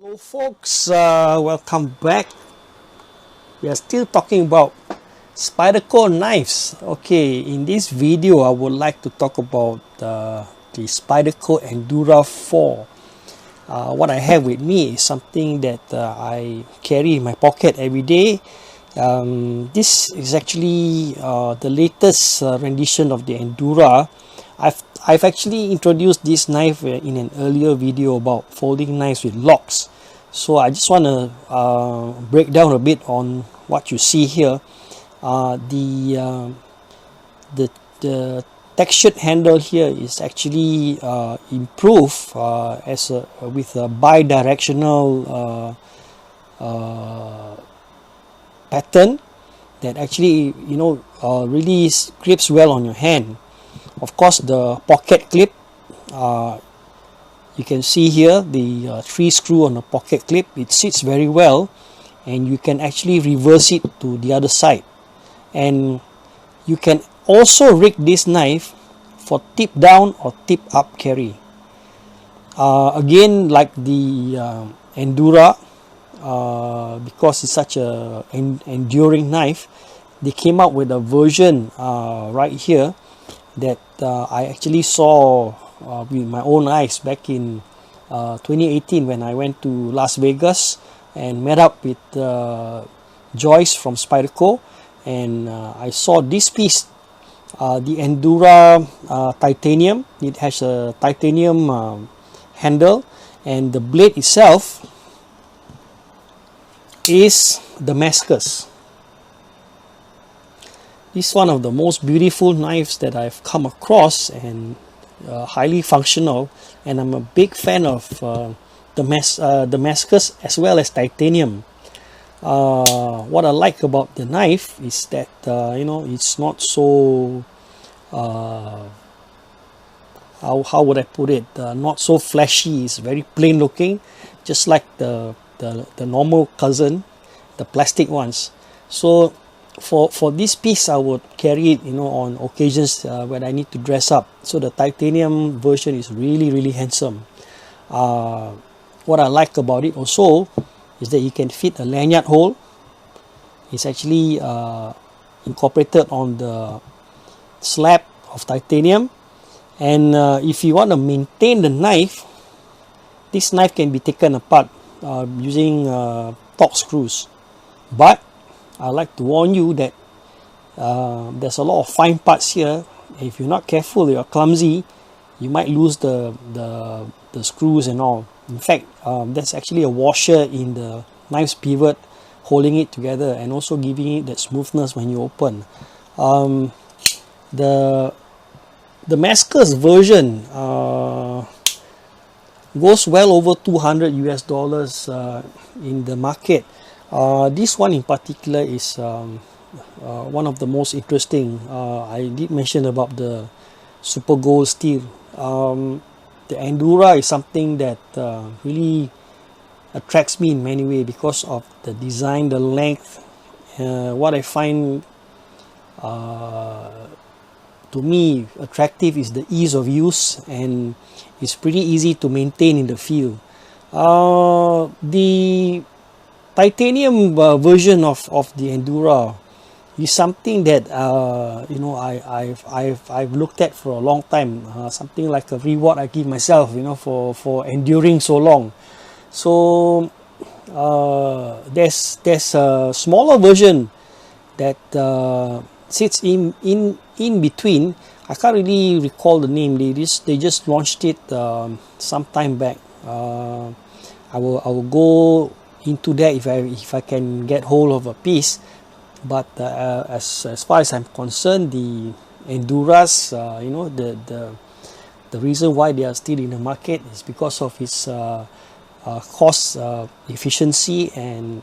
Hello folks, welcome back. We are still talking about Spyderco knives. Okay, in this video I would like to talk about the Spyderco Endura 4. What I have with me is something that I carry in my pocket every day. This is actually the latest rendition of the Endura. I've actually introduced this knife in an earlier video about folding knives with locks. So I just want to break down a bit on what you see here. The textured handle here is actually improved with a bi-directional pattern that actually really grips well on your hand. Of course, the pocket clip, you can see here the 3 screw on the pocket clip. It sits very well, and you can actually reverse it to the other side. And you can also rig this knife for tip down or tip up carry. Again, like the Endura, because it's such a enduring knife, they came up with a version right here that I actually saw with my own eyes back in 2018 when I went to Las Vegas and met up with Joyce from Spyderco, and I saw this piece, the Endura Titanium. It has a titanium handle, and the blade itself is Damascus. This is one of the most beautiful knives that I've come across, and highly functional, and I'm a big fan of Damascus as well as titanium. What I like about the knife is that it's not so how would I put it, not so flashy. It's very plain looking, just like the normal cousin, the plastic ones. So for this piece, I would carry it on occasions when I need to dress up. So the titanium version is really handsome. What I like about it also is that you can fit a lanyard hole. It's actually incorporated on the slab of titanium, and if you want to maintain the knife, this knife can be taken apart using torque screws. But I like to warn you that there's a lot of fine parts here. If you're not careful, you're clumsy, you might lose the screws and all. In fact, there's actually a washer in the knife's pivot holding it together and also giving it that smoothness when you open. The Damascus version goes well over $200 US in the market. This one in particular is one of the most interesting. I did mention about the super gold steel. The Endura is something that really attracts me in many ways because of the design, the length. What I find to me attractive is the ease of use, and it's pretty easy to maintain in the field. The titanium version of the Endura is something that I've looked at for a long time. Something like a reward I give myself, for enduring so long. So there's a smaller version that sits in between. I can't really recall the name. They just launched it some time back. I will go into that if I can get hold of a piece. But as far as I'm concerned, the Enduras, the reason why they are still in the market is because of its cost efficiency, and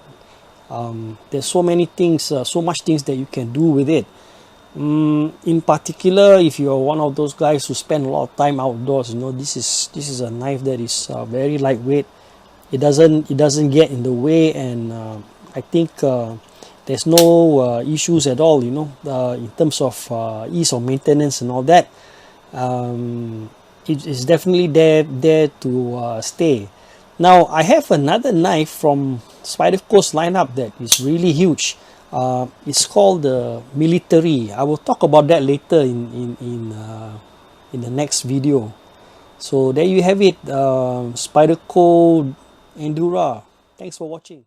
there's so much things that you can do with it. In particular, if you're one of those guys who spend a lot of time outdoors, this is a knife that is very lightweight. It doesn't get in the way, and I think there's no issues at all, in terms of ease of maintenance and all that. It is definitely there to stay. Now I have another knife from Spyderco's lineup that is really huge. It's called the military. I will talk about that later in the next video. So there you have it, Spyderco Endura. Thanks for watching.